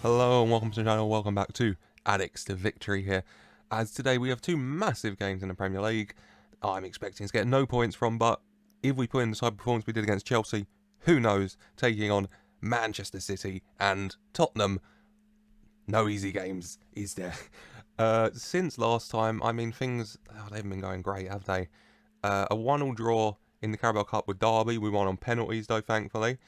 Hello and welcome to the channel, welcome back to Addicks to Victory here. As today we have two massive games in the Premier League I'm expecting to get no points from, but if we put in the type of performance we did against Chelsea, who knows, taking on Manchester City and Tottenham, no easy games, is there? Since last time, I mean things, they haven't been going great, have they? A 1-1 draw in the Carabao Cup with Derby, we won on penalties though thankfully.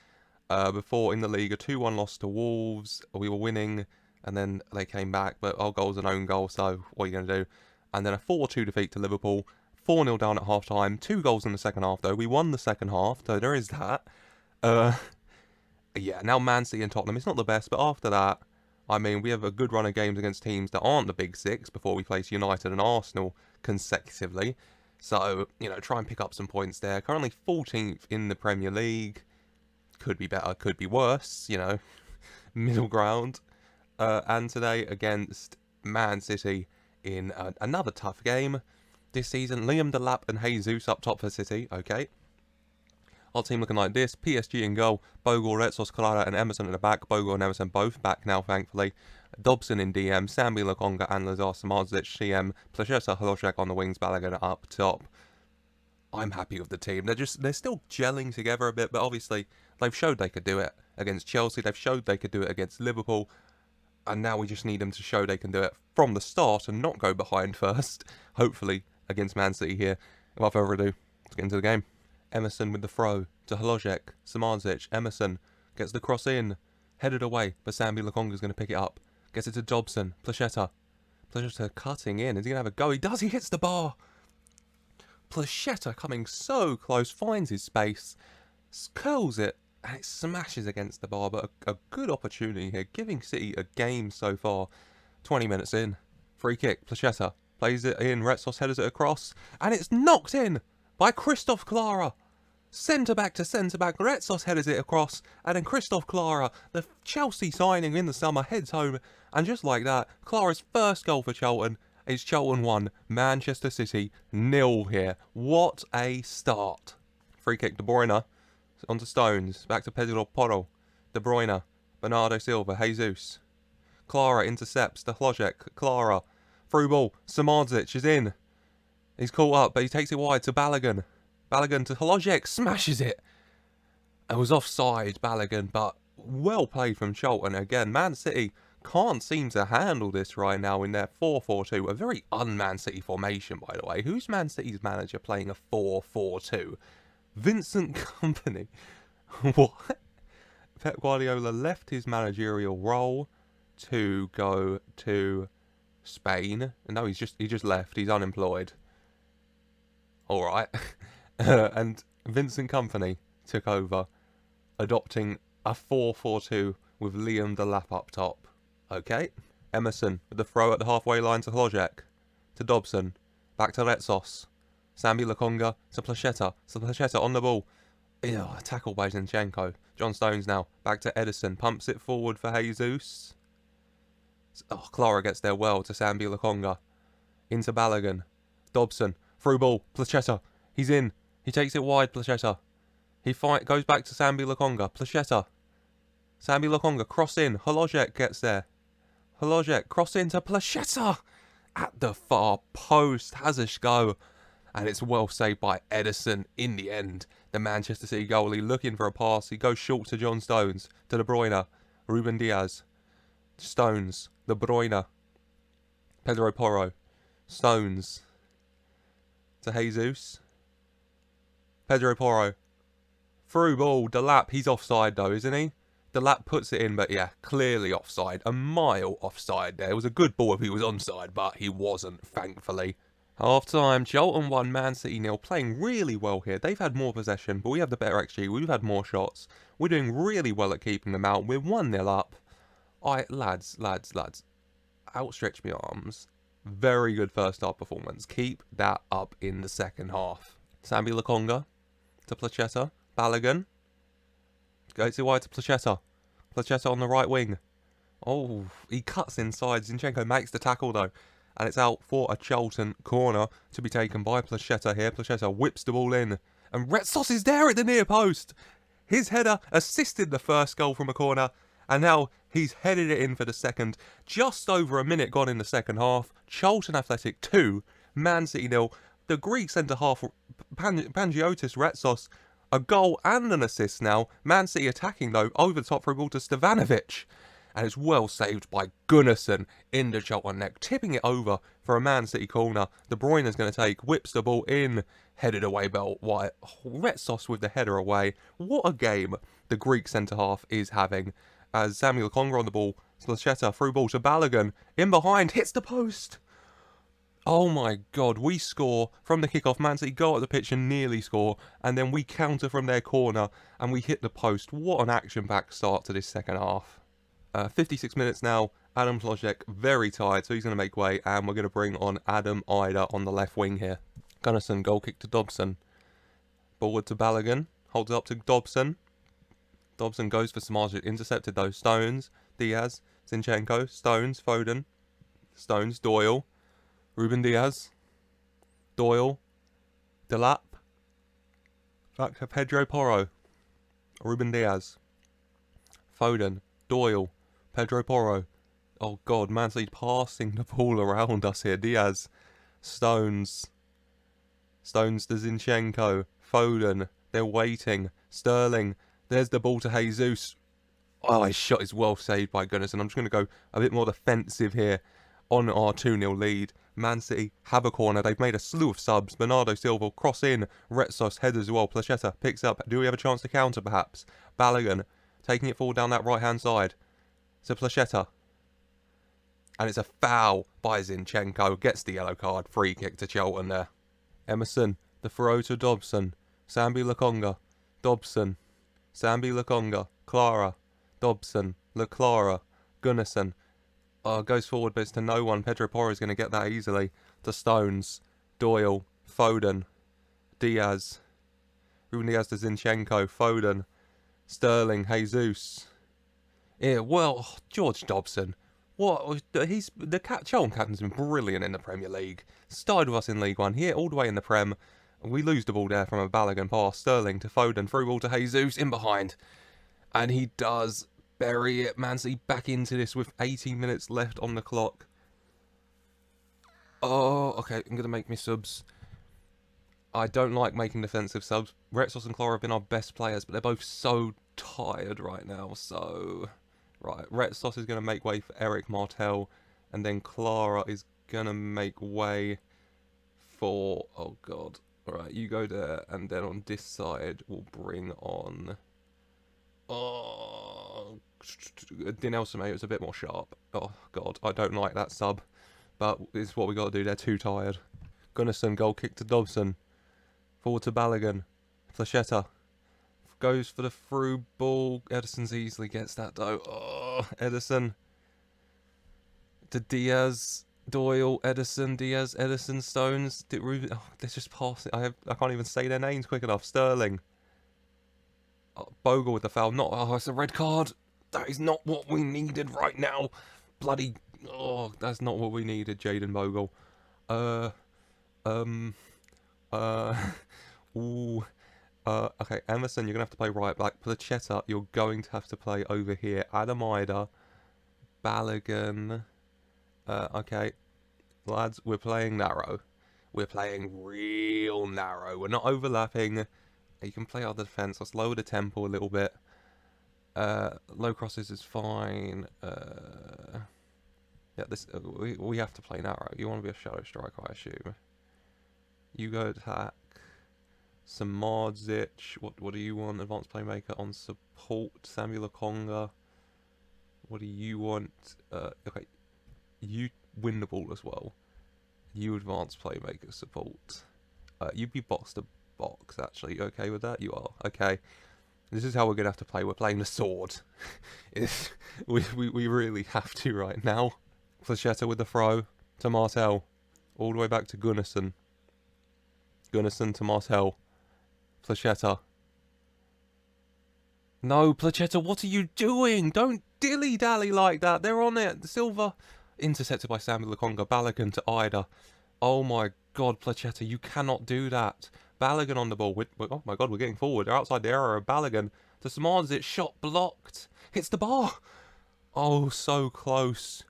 Before in the league, a 2-1 loss to Wolves. We were winning, and then they came back, but our goal's an own goal, so what are you going to do? And then a 4-2 defeat to Liverpool, 4-0 down at half-time, 2 goals in the second half, though. We won the second half, so there is that. Yeah, now Man City and Tottenham, it's not the best, but after that, I mean, we have a good run of games against teams that aren't the big six before we face United and Arsenal consecutively. So, you know, try and pick up some points there. Currently 14th in the Premier League. Could be better, could be worse, you know, middle ground. And today against Man City in another tough game this season. Liam Delap and Jesus up top for City, okay. Our team looking like this. PSG in goal, Bogle, Retsos, Clara and Emerson at the back. Bogle and Emerson both back now, thankfully. Dobson in DM, Sambi Lokonga and Lazar Samardzic, CM, Placheta, Holoshek on the wings, Balogun up top. I'm happy with the team. They're still gelling together a bit, but obviously they've showed they could do it against Chelsea. They've showed they could do it against Liverpool. And now we just need them to show they can do it from the start and not go behind first. Hopefully against Man City here. Without further ado, let's get into the game. Emerson with the throw to Holoshek. Samardzic. Emerson gets the cross in. Headed away, but Sambi Lokonga's going to pick it up. Gets it to Dobson. Placheta. Placheta cutting in. Is he going to have a go? He does. He hits the bar. Placheta coming so close, finds his space, curls it, and it smashes against the bar. But a good opportunity here, giving City a game so far. 20 minutes in. Free kick, Placheta plays it in, Retsos headers it across, and it's knocked in by Christoph Clara. Centre back to centre back, Retsos headers it across, and then Christoph Clara, the Chelsea signing in the summer, heads home. And just like that, Clara's first goal for Charlton. It's Charlton 1, Manchester City 0 here. What a start. Free kick, De Bruyne. Onto Stones. Back to Pedro Porro. De Bruyne. Bernardo Silva. Jesus. Clara intercepts. De Hložek. Clara. Through ball. Samardzic is in. He's caught up, but he takes it wide to Balogun. Balogun to Hložek. Smashes it. It was offside, Balogun, but well played from Charlton. Again, Man City can't seem to handle this right now in their 4-4-2. A very un-Man City formation, by the way. Who's Man City's manager playing a 4-4-2? Vincent Kompany. What? Pep Guardiola left his managerial role to go to Spain. No, he just left. He's unemployed. All right. And Vincent Kompany took over, adopting a 4-4-2 with Liam Delap up top. Okay. Emerson with the throw at the halfway line to Hložek. To Dobson. Back to Retsos. Sambi Lokonga to Placheta. So Placheta on the ball. Ew, tackle by Zinchenko. John Stones now. Back to Edison. Pumps it forward for Jesus. Oh, Clara gets there well to Sambi Lokonga. Into Balogun. Dobson. Through ball. Placheta. He's in. He takes it wide, Placheta. He goes back to Sambi Lokonga. Placheta. Sambi Lokonga. Cross in. Hložek gets there. Hložek. Cross into Placheta. At the far post. Has a go. And it's well saved by Edison in the end. The Manchester City goalie looking for a pass. He goes short to John Stones. To De Bruyne. Ruben Diaz. Stones. De Bruyne. Pedro Porro. Stones. To Jesus. Pedro Porro. Through ball. Delap. He's offside though, isn't he? Delap puts it in, but yeah, clearly offside. A mile offside there. It was a good ball if he was onside, but he wasn't, thankfully. Half time, Charlton 1, Man City 0. Playing really well here. They've had more possession, but we have the better XG. We've had more shots. We're doing really well at keeping them out. We're 1-0 up. Lads. Outstretch me arms. Very good first half performance. Keep that up in the second half. Sambi Lokonga to Placheta. Balogun. Goes it wide to Placheta. Placheta on the right wing. Oh, he cuts inside. Zinchenko makes the tackle though. And it's out for a Charlton corner to be taken by Placheta here. Placheta whips the ball in. And Retsos is there at the near post. His header assisted the first goal from a corner. And now he's headed it in for the second. Just over a minute gone in the second half. Charlton Athletic 2, Man City 0. The Greek centre-half, Pangiotis Retsos, a goal and an assist now. Man City attacking, though, over the top for a ball to Stevanovic. And it's well saved by Gunnarsson in the Charlton neck, tipping it over for a Man City corner. De Bruyne is going to take, whips the ball in, headed away by White. Retsos with the header away. What a game the Greek centre-half is having. As Samuel Conga on the ball, Placheta through ball to Balogun, in behind, hits the post. Oh my god, we score from the kickoff. Man City go at the pitch and nearly score, and then we counter from their corner and we hit the post. What an action-packed start to this second half. 56 minutes now. Adam Plojek very tired, so he's going to make way, and we're going to bring on Adam Ida on the left wing here. Gunnarsson, goal kick to Dobson. Forward to Balogun, holds it up to Dobson. Dobson goes for Samajic, intercepted though. Stones, Diaz, Zinchenko, Stones, Foden, Stones, Doyle, Ruben Diaz, Doyle, Delap, back to Pedro Porro, Ruben Diaz, Foden, Doyle, Pedro Porro. Oh god, Man City passing the ball around us here. Diaz, Stones to Zinchenko, Foden, they're waiting, Sterling, there's the ball to Jesus. Oh, his shot is well saved by Gunnarsson. I'm just going to go a bit more defensive here on our 2-0 lead. Man City have a corner. They've made a slew of subs. Bernardo Silva cross in. Retsos heads as well. Placheta picks up. Do we have a chance to counter perhaps? Balogun taking it forward down that right-hand side. So Placheta. And it's a foul by Zinchenko. Gets the yellow card. Free kick to Charlton there. Emerson. The throw to Dobson. Sambi Lokonga. Dobson. Sambi Lokonga. Clara. Dobson. Leclara. Gunnarsson. Goes forward, but it's to no one. Pedro Porro is going to get that easily. To Stones. Doyle. Foden. Diaz. Ruben Diaz to Zinchenko. Foden. Sterling. Jesus. Yeah, well, George Dobson. What? He's the Charlton captain's been brilliant in the Premier League. Started with us in League One. Here, all the way in the Prem. We lose the ball there from a Balogun pass. Sterling to Foden. Through ball to Jesus. In behind. And he does bury it. Man City back into this with 18 minutes left on the clock. Oh, okay. I'm going to make me subs. I don't like making defensive subs. Retsos and Clara have been our best players, but they're both so tired right now. So, right. Retsos is going to make way for Eric Martel. And then Clara is going to make way for... Oh, God. Alright, you go there. And then on this side, we'll bring on... Oh, Dinel Semedo is a bit more sharp. Oh, God, I don't like that sub. But it's what we got to do. They're too tired. Gunnarsson, goal kick to Dobson. Forward to Balogun. Placheta. Goes for the through ball. Ederson's easily gets that, though. Oh, Ederson. To Diaz. Doyle. Ederson. Diaz. Ederson. Stones. Ruben. Oh, let's just pass it. I can't even say their names quick enough. Sterling. Bogle with the foul. Not. Oh, it's a red card. That is not what we needed right now. Bloody. Oh, that's not what we needed, Jaden Bogle. Okay, Emerson, you're going to have to play right back. Placheta, you're going to have to play over here. Adam Ida. Balogun. Okay. Lads, we're playing narrow. We're playing real narrow. We're not overlapping. You can play other defence. Let's lower the tempo a little bit. Low crosses is fine. Yeah, this we have to play narrow. You want to be a shadow striker, I assume. You go attack. Samajic. What do you want? Advanced playmaker on support. Samuel Lokonga. What do you want? Okay. You win the ball as well. You advanced playmaker support. You be box to box, actually. You okay with that? You are. Okay. This is how we're going to have to play. We're playing the sword. we really have to right now. Placheta with the throw to Martel. All the way back to Gunnarsson. Gunnarsson to Martel. Placheta. No, Placheta, what are you doing? Don't dilly-dally like that. They're on it. Silva intercepted by Samuel Lokonga. Balogun to Ida. Oh my god, Placheta, you cannot do that. Balogun on the ball. Oh my god, we're getting forward. They're outside the area. Balogun to Smartzic, shot blocked. Hits the bar. Oh, so close.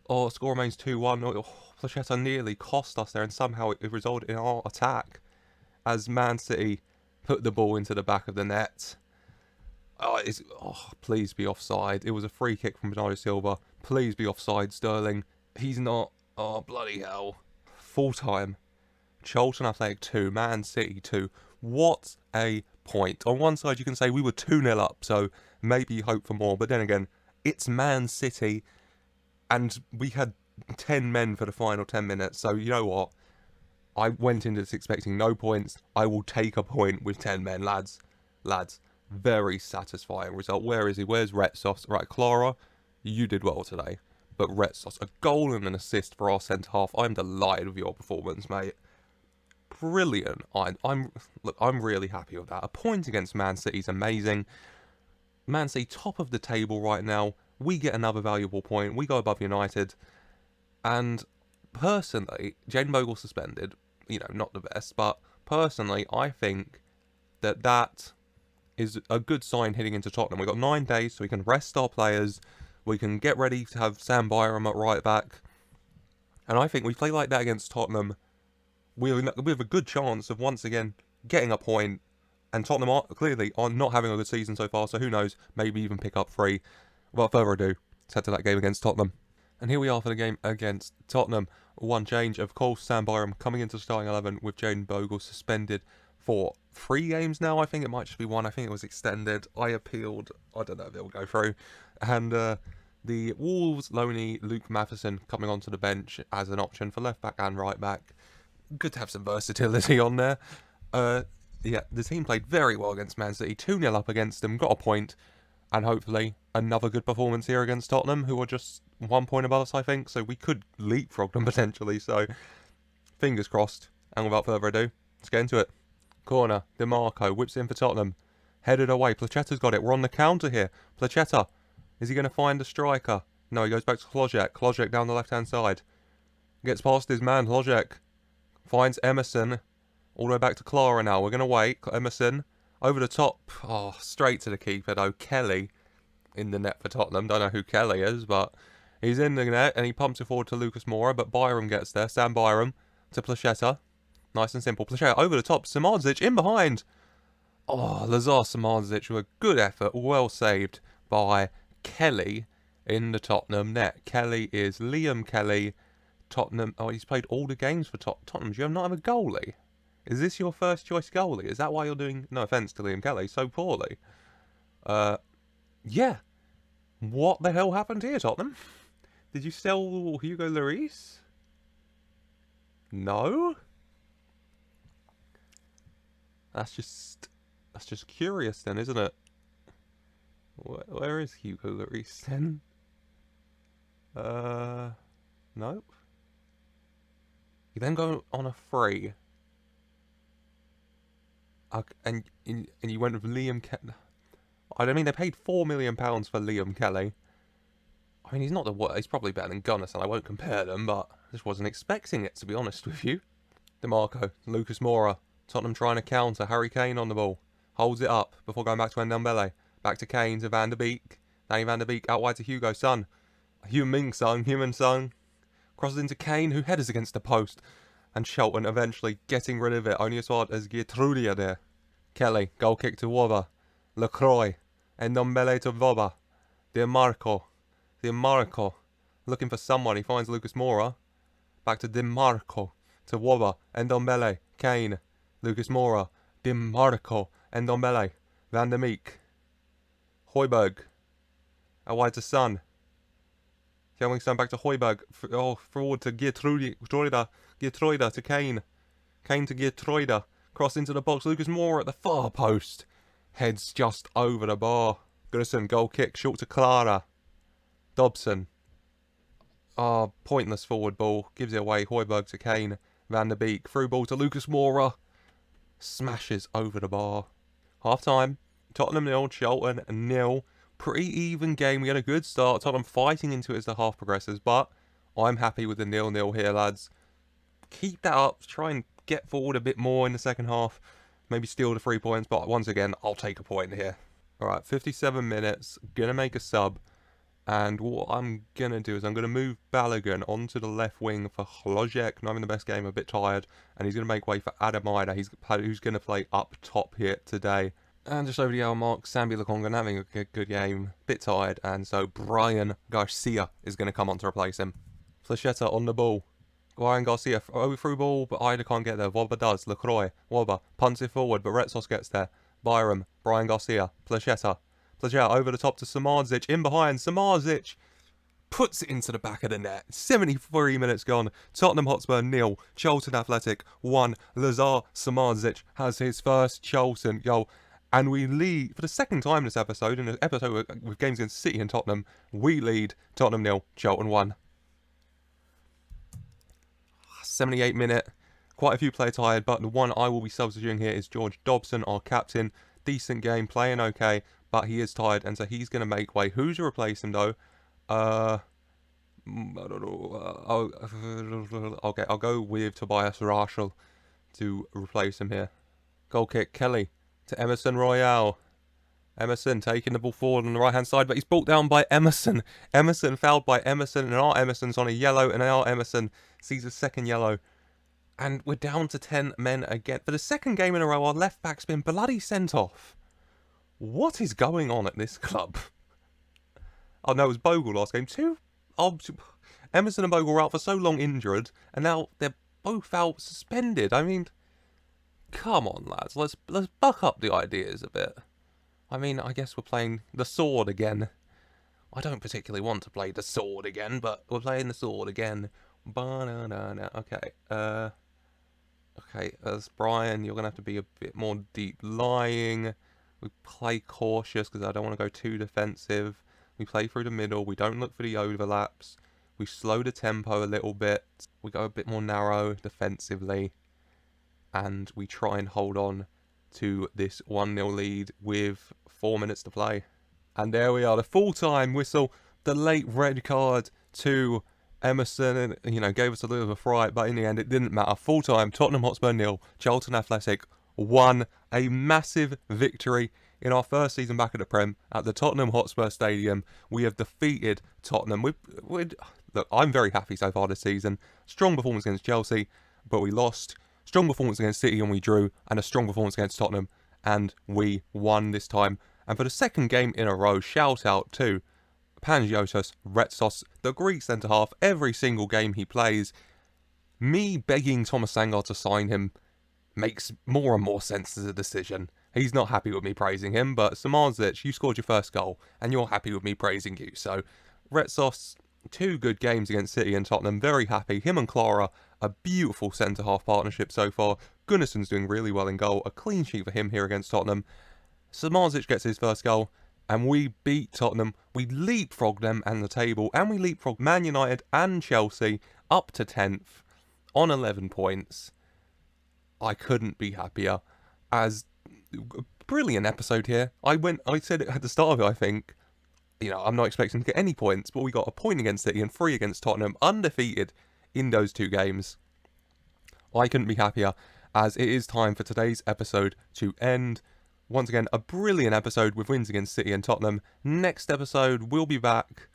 Oh, score remains 2-1. Oh, Placheta nearly cost us there, and somehow it resulted in our attack as Man City put the ball into the back of the net. Please be offside. It was a free kick from Bernardo Silva. Please be offside, Sterling. He's not. Oh, bloody hell. Full time. Charlton Athletic 2, Man City 2. What a point. On one side, you can say we were 2-0 up, so maybe hope for more. But then again, it's Man City, and we had 10 men for the final 10 minutes. So, you know what? I went into this expecting no points. I will take a point with 10 men, lads. Lads. Very satisfying result. Where is he? Where's Retsos? Right, Clara, you did well today. But Retsos, a goal and an assist for our centre half. I'm delighted with your performance, mate. Brilliant. I'm really happy with that. A point against Man City is amazing. Man City top of the table right now. We get another valuable point. We go above United. And personally, Jane Bogle suspended. You know, not the best, but personally, I think that is a good sign heading into Tottenham. We've got 9 days so we can rest our players. We can get ready to have Sam Byram at right back. And I think we play like that against Tottenham. We have a good chance of once again getting a point. And Tottenham are not having a good season so far. So who knows, maybe even pick up 3. Without further ado, let's head to that game against Tottenham. And here we are for the game against Tottenham. One change, of course, Sam Byram coming into starting 11 with Jane Bogle suspended for 3 games now. I think it might just be 1. I think it was extended. I appealed. I don't know if it'll go through. And the Wolves loanee Luke Matheson coming onto the bench as an option for left back and right back. Good to have some versatility on there. Yeah, the team played very well against Man City. 2-0 up against them, got a point. And hopefully another good performance here against Tottenham, who are just 1 point above us, I think. So we could leapfrog them potentially. So fingers crossed. And without further ado, let's get into it. Corner, DiMarco whips in for Tottenham. Headed away. Placheta's got it. We're on the counter here. Placheta. Is he going to find the striker? No, he goes back to Hlojek. Hlojek down the left-hand side. Gets past his man, Hlojek. Finds Emerson. All the way back to Clara now. We're going to wait. Emerson. Over the top. Oh, straight to the keeper though. Kelly in the net for Tottenham. Don't know who Kelly is, but he's in the net and he pumps it forward to Lucas Moura. But Byram gets there. Sam Byram to Placheta. Nice and simple. Placheta over the top. Smartzic in behind. Oh, Lazar Smartzic with a good effort. Well saved by Kelly in the Tottenham net. Kelly is Liam Kelly. Tottenham. Oh, he's played all the games for Tottenham. Do you not have a goalie? Is this your first choice goalie? Is that why you're doing, no offence to Liam Kelly, so poorly? Yeah. What the hell happened here, Tottenham? Did you sell Hugo Lloris? No? That's just curious then, isn't it? Where is Hugo Lloris then? Nope. You then go on a free. And you went with Liam Kelly. I mean, they paid £4 million for Liam Kelly. I mean, he's not the worst. He's probably better than Gunnarsson. I won't compare them, but I just wasn't expecting it, to be honest with you. DiMarco, Lucas Moura, Tottenham trying to counter. Harry Kane on the ball. Holds it up before going back to Ndombele. Back to Kane to Van der Beek. Danny Van der Beek out wide to Hugo Son. Human Son. Crosses into Kane, who headers against the post. And Charlton eventually getting rid of it. Only as hard as Gertrudia there. Kelly, goal kick to Wobber. Lacroix. Ndombele to Wobber. DiMarco. Looking for someone. He finds Lucas Moura. Back to DiMarco. To Wobber. Ndombele. Kane. Lucas Moura. DiMarco. Ndombele. Van der Beek. Højbjerg. Out wide to Son. Coming Son back to Højbjerg. Forward to Gertruida to Kane. Kane to Gertruida. Cross into the box. Lucas Moura at the far post. Heads just over the bar. Goodison, goal kick. Short to Clara. Dobson. Pointless forward ball. Gives it away. Højbjerg to Kane. Van der Beek. Through ball to Lucas Moura. Smashes over the bar. Half time. Tottenham 0. Charlton 0. Pretty even game. We had a good start. Tottenham fighting into it as the half progresses. But I'm happy with the 0-0 here, lads. Keep that up. Try and get forward a bit more in the second half. Maybe steal the 3 points. But once again, I'll take a point here. Alright, 57 minutes. Gonna make a sub. And what I'm going to do is I'm going to move Balogun onto the left wing for Hlojek. Not having the best game, a bit tired. And he's going to make way for Adamida, who's going to play up top here today. And just over the hour mark, Sambi Lakonga having a good game. Bit tired. And so Brian Garcia is going to come on to replace him. Flechetta on the ball. Brian Garcia through ball, but Ida can't get there. Wobber does. Lacroix. Wobber punts it forward, but Retsos gets there. Byram. Brian Garcia. Flechetta. Plajao over the top to Samardzic, in behind, Samardzic puts it into the back of the net. 73 minutes gone, Tottenham Hotspur 0, Charlton Athletic 1, Lazar Samardzic has his first Charlton goal, and we lead, for the second time this episode, in an episode with games against City and Tottenham, we lead Tottenham 0, Charlton 1. 78 minute, quite a few players tired, but the one I will be substituting here is George Dobson, our captain. Decent game, playing okay, but he is tired, and so he's going to make way. Who's to replace him, though? I don't know. I'll go with Tobias Rachel to replace him here. Goal kick, Kelly to Emerson Royale. Emerson taking the ball forward on the right-hand side, but he's brought down by Emerson. Emerson fouled by Emerson, and our Emerson's on a yellow, and our Emerson sees a second yellow. And we're down to 10 men again. For the second game in a row, our left back's been bloody sent off. What is going on at this club? Oh no, it was Bogle last game. Emerson and Bogle were out for so long injured, and now they're both out suspended. I mean, come on, lads. Let's buck up the ideas a bit. I mean, I guess we're playing the sword again. I don't particularly want to play the sword again, but we're playing the sword again. Okay. Okay, as Brian, you're going to have to be a bit more deep lying. We play cautious because I don't want to go too defensive. We play through the middle. We don't look for the overlaps. We slow the tempo a little bit. We go a bit more narrow defensively. And we try and hold on to this 1-0 lead with 4 minutes to play. And there we are, the full-time whistle. The late red card to Emerson, and gave us a little of a fright, but in the end it didn't matter. Full time, Tottenham Hotspur 0, Charlton Athletic 1. A massive victory in our first season back at the Prem at the Tottenham Hotspur Stadium. We have defeated Tottenham. Look, I'm very happy so far this season. Strong performance against Chelsea, but we lost. Strong performance against City and we drew, and a strong performance against Tottenham, and we won this time. And for the second game in a row, shout out to Pangiotis Retsos, the Greek centre-half. Every single game he plays, me begging Thomas Sandgaard to sign him makes more and more sense as a decision. He's not happy with me praising him, but Samardzic, you scored your first goal, and you're happy with me praising you. So, Retsos, 2 good games against City and Tottenham, very happy. Him and Clara, a beautiful centre-half partnership so far. Gunnarsson's doing really well in goal, a clean sheet for him here against Tottenham. Samardzic gets his first goal, and we beat Tottenham. We leapfrogged them and the table, and we leapfrogged Man United and Chelsea up to 10th on 11 points. I couldn't be happier. As brilliant episode here. I said it at the start of it, I think. I'm not expecting to get any points, but we got a point against City and 3 against Tottenham, undefeated in those 2 games. I couldn't be happier, as it is time for today's episode to end. Once again, a brilliant episode with wins against City and Tottenham. Next episode, we'll be back.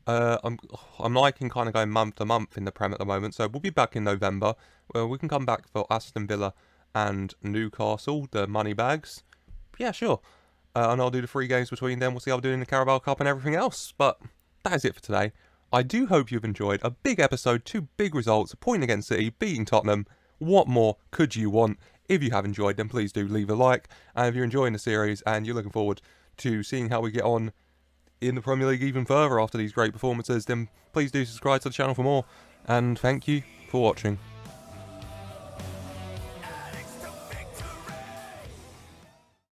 I'm liking kind of going month to month in the Prem at the moment, so we'll be back in November. We can come back for Aston Villa and Newcastle, the money bags. Yeah, sure. And I'll do the 3 games between them. We'll see how we're doing in the Carabao Cup and everything else. But that is it for today. I do hope you've enjoyed a big episode, 2 big results, a point against City, beating Tottenham. What more could you want? If you have enjoyed, then please do leave a like. And if you're enjoying the series and you're looking forward to seeing how we get on in the Premier League even further after these great performances, then please do subscribe to the channel for more. And thank you for watching.